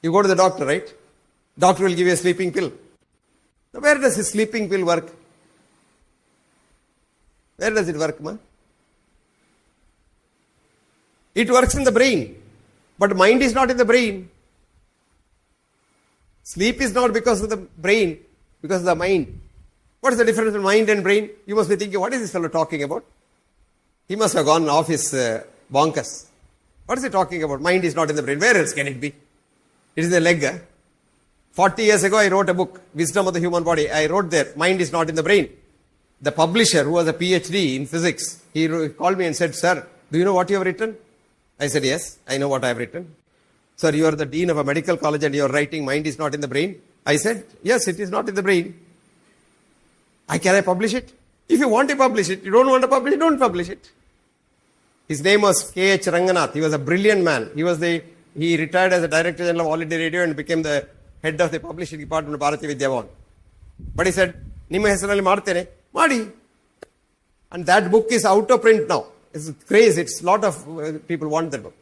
You go to the doctor, right? Doctor will give you a sleeping pill. Now, where does a sleeping pill work? Where does it work, man? It works in the brain. But mind is not in the brain. Sleep is not because of the brain, because of the mind. What is the difference between mind and brain? You must be thinking, what is this fellow talking about? He must have gone off his bonkers. What is he talking about? Mind is not in the brain. Where else can it be? It is the leg. 40 years ago, I wrote a book, Wisdom of the Human Body. I wrote there, mind is not in the brain. The publisher, who was a PhD in physics, he called me and said, sir, do you know what you have written? I said, yes, I know what I have written. Sir, you are the dean of a medical college and you are writing mind is not in the brain. I said, yes, it is not in the brain. Can I publish it? If you want to publish it, you don't want to publish it, don't publish it. His name was K.H. Ranganath. He was a brilliant man. He retired as a Director General of All India Radio and became the head of the publishing department of Bharati Vidya Bhavan. But he said, Nimma hesaranalli martene, Madi. And that book is out of print now. It's crazy. It's a lot of people want that book.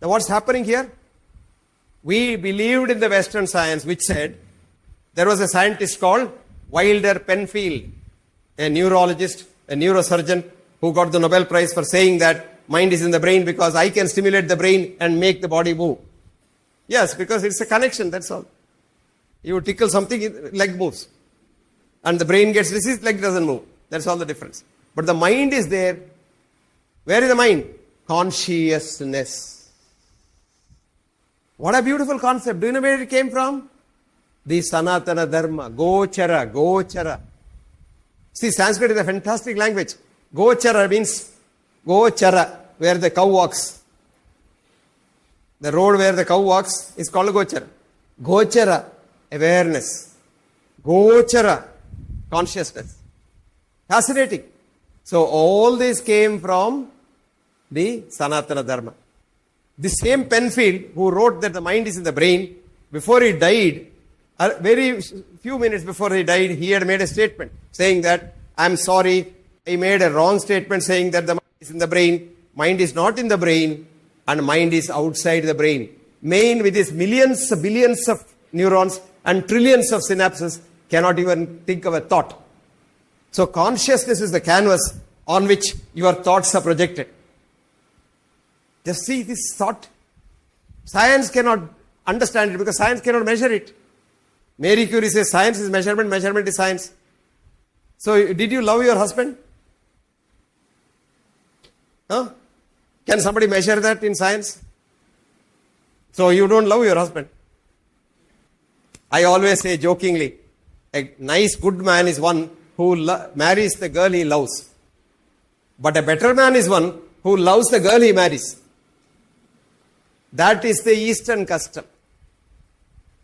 Now what's happening here? We believed in the Western science which said there was a scientist called Wilder Penfield, a neurologist, a neurosurgeon who got the Nobel Prize for saying that mind is in the brain because I can stimulate the brain and make the body move. Yes, because it's a connection, that's all. You tickle something, leg moves. And the brain gets diseased, leg doesn't move. That's all the difference. But the mind is there. Where is the mind? Consciousness. What a beautiful concept. Do you know where it came from? The Sanatana Dharma. Gochara. See, Sanskrit is a fantastic language. Gochara means Gochara, where the cow walks. The road where the cow walks is called Gochara. Gochara, awareness. Gochara, consciousness. Fascinating. So all this came from the Sanatana Dharma. The same Penfield who wrote that the mind is in the brain, before he died, very few minutes before he died, he had made a statement saying that, I'm sorry, I made a wrong statement saying that the mind is in the brain. Mind is not in the brain and mind is outside the brain. Mind with its millions, billions of neurons and trillions of synapses cannot even think of a thought. So consciousness is the canvas on which your thoughts are projected. Just see this thought. Science cannot understand it because science cannot measure it. Marie Curie says science is measurement, measurement is science. So did you love your husband? Huh? Can somebody measure that in science? So you don't love your husband. I always say jokingly, a nice good man is one who marries the girl he loves. But a better man is one who loves the girl he marries. That is the Eastern custom.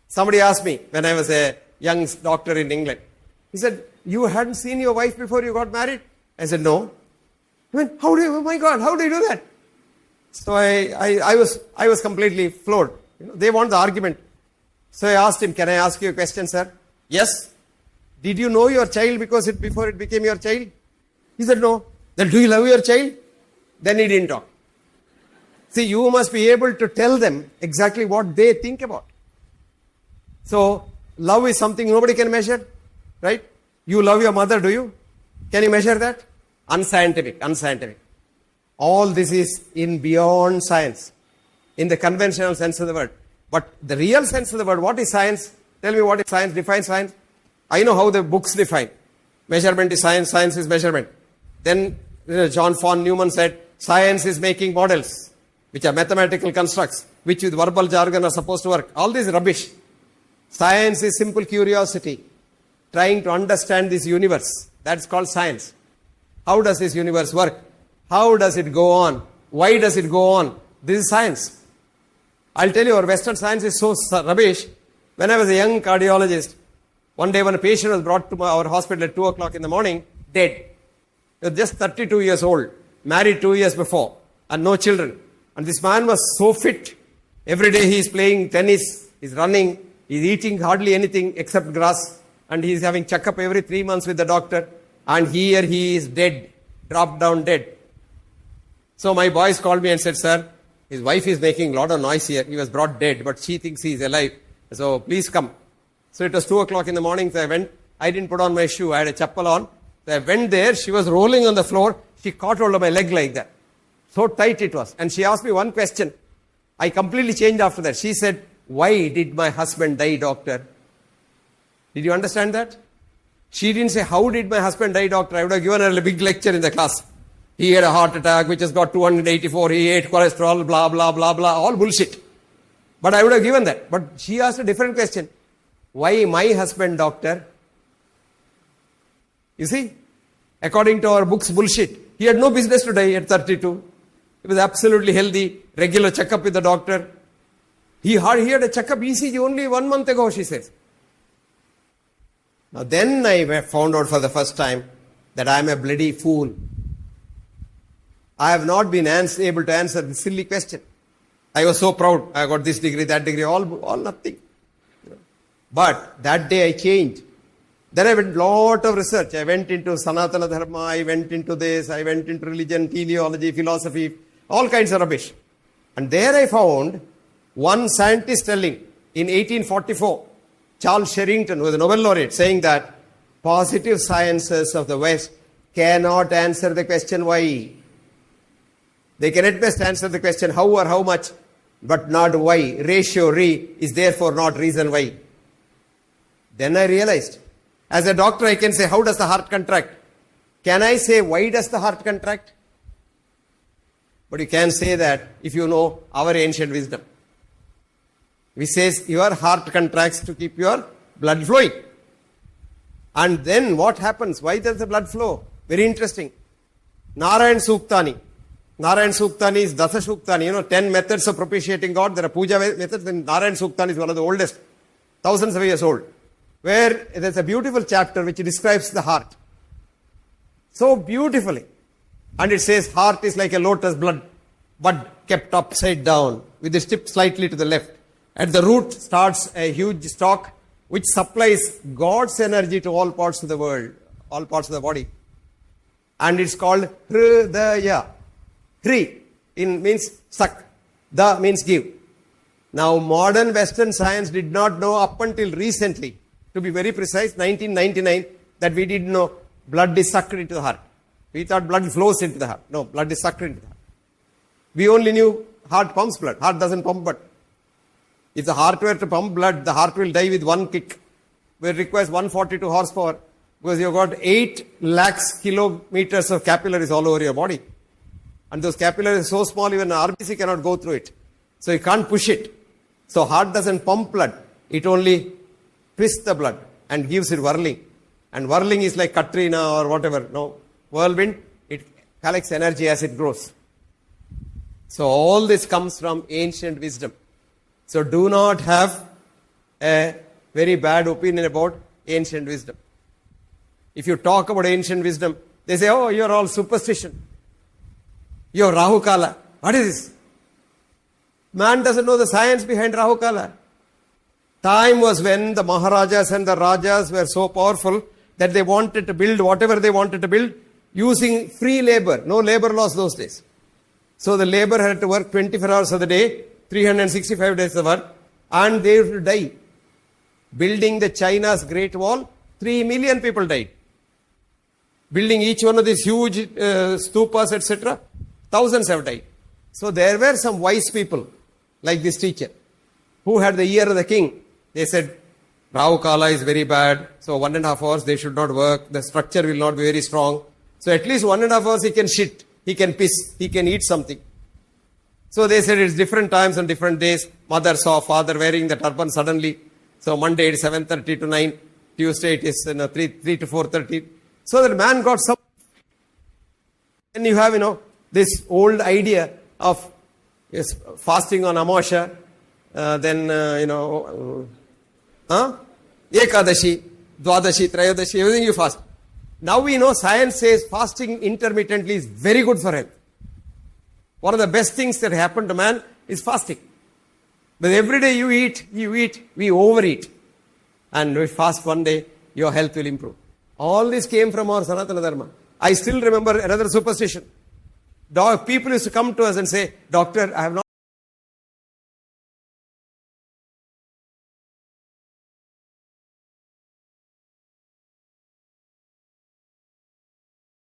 Somebody asked me when I was a young doctor in England. He said, you hadn't seen your wife before you got married? I said, no. I mean, oh my God, how do you do that? So I was completely floored. They want the argument. So I asked him, can I ask you a question, sir? Yes. Did you know your child before it became your child? He said, no. Then do you love your child? Then he didn't talk. See, you must be able to tell them exactly what they think about. So, love is something nobody can measure, right? You love your mother, do you? Can you measure that? Unscientific. All this is in beyond science, in the conventional sense of the word. But the real sense of the word, what is science? Tell me what is science, define science. I know how the books define. Measurement is science, science is measurement. Then John von Neumann said, science is making models, which are mathematical constructs, which with verbal jargon are supposed to work. All this is rubbish. Science is simple curiosity, trying to understand this universe. That's called science. How does this universe work? How does it go on? Why does it go on? This is science. I'll tell you, our Western science is so rubbish. When I was a young cardiologist, one day when a patient was brought to our hospital at 2 o'clock in the morning, dead. He was just 32 years old, married 2 years before, and no children. And this man was so fit. Every day he is playing tennis, he's running, he's eating hardly anything except grass, and he's having checkup every 3 months with the doctor. And here he is dead, dropped down dead. So my boys called me and said, sir, His wife is making a lot of noise here. He was brought dead, but she thinks he is alive. So please come. So it was 2 o'clock in the morning. So I went. I didn't put on my shoe. I had a chappal on. So I went there. She was rolling on the floor. She caught hold of my leg like that. So tight it was. And she asked me one question. I completely changed after that. She said, "Why did my husband die, doctor?" Did you understand that? She didn't say, "How did my husband die, doctor?" I would have given her a big lecture in the class. He had a heart attack, which has got 284. He ate cholesterol, blah, blah, blah, blah. All bullshit. But I would have given that. But she asked a different question. "Why my husband, doctor?" You see? According to our books, bullshit. He had no business to die at 32. He was absolutely healthy. Regular checkup with the doctor. He had a checkup ECG only 1 month ago, she says. Now then I found out for the first time that I am a bloody fool. I have not been able to answer this silly question. I was so proud. I got this degree, that degree, all nothing. But that day I changed. Then I went lot of research. I went into Sanatana Dharma, I went into this, I went into religion, teleology, philosophy, all kinds of rubbish. And there I found one scientist telling in 1844, Charles Sherrington, who was a Nobel laureate, saying that positive sciences of the West cannot answer the question why. They can at best answer the question how or how much, but not why. Ratio, is therefore not reason why. Then I realized, as a doctor I can say, how does the heart contract? Can I say, why does the heart contract? But you can say that if you know our ancient wisdom. We says, your heart contracts to keep your blood flowing. And then what happens? Why does the blood flow? Very interesting. Narayan Suktani. Narayan Suktani is Dasa Suktani. 10 methods of propitiating God. There are puja methods. And Narayan Suktani is one of the oldest. Thousands of years old. Where there's a beautiful chapter which describes the heart. So beautifully. And it says, heart is like a lotus bud kept upside down with the tip slightly to the left. At the root starts a huge stalk which supplies God's energy to all parts of the world, all parts of the body. And it's called Hridaya. Hri means suck. Da means give. Now modern Western science did not know up until recently, to be very precise, 1999, that we didn't know blood is sucked into the heart. We thought blood flows into the heart. No, blood is sucked into the heart. We only knew heart pumps blood. Heart doesn't pump blood. If the heart were to pump blood, the heart will die with one kick. Where it requires 142 horsepower because you've got 8 lakhs kilometers of capillaries all over your body. And those capillaries are so small, even an RBC cannot go through it. So you can't push it. So heart doesn't pump blood. It only twists the blood and gives it whirling. And whirling is like Katrina or whatever. No, whirlwind, it collects energy as it grows. So all this comes from ancient wisdom. So do not have a very bad opinion about ancient wisdom. If you talk about ancient wisdom, they say, oh, you're all superstition. You're Rahu Kala. What is this? Man doesn't know the science behind Rahu Kala. Time was when the Maharajas and the Rajas were so powerful that they wanted to build whatever they wanted to build using free labor. No labor laws those days. So the labor had to work 24 hours of the day, 365 days of work, and they would die. Building the China's Great Wall, 3 million people died. Building each one of these huge stupas, etc., thousands have died. So there were some wise people, like this teacher, who had the ear of the king. They said, Rahu Kala is very bad, so 1.5 hours they should not work, the structure will not be very strong. So at least 1.5 hours he can shit, he can piss, he can eat something. So they said it's different times and different days. Mother saw father wearing the turban suddenly. So Monday it is 7:30 to 9, Tuesday it is 3 to 4:30. So that man got some. And you have, this old idea of fasting on Amosha, then, Ekadashi, Dwadashi, Trayadashi, everything you fast. Now we know science says fasting intermittently is very good for health. One of the best things that happen to man is fasting. But every day you eat, we overeat. And we fast one day, your health will improve. All this came from our Sanatana Dharma. I still remember another superstition. People used to come to us and say, Doctor, I have not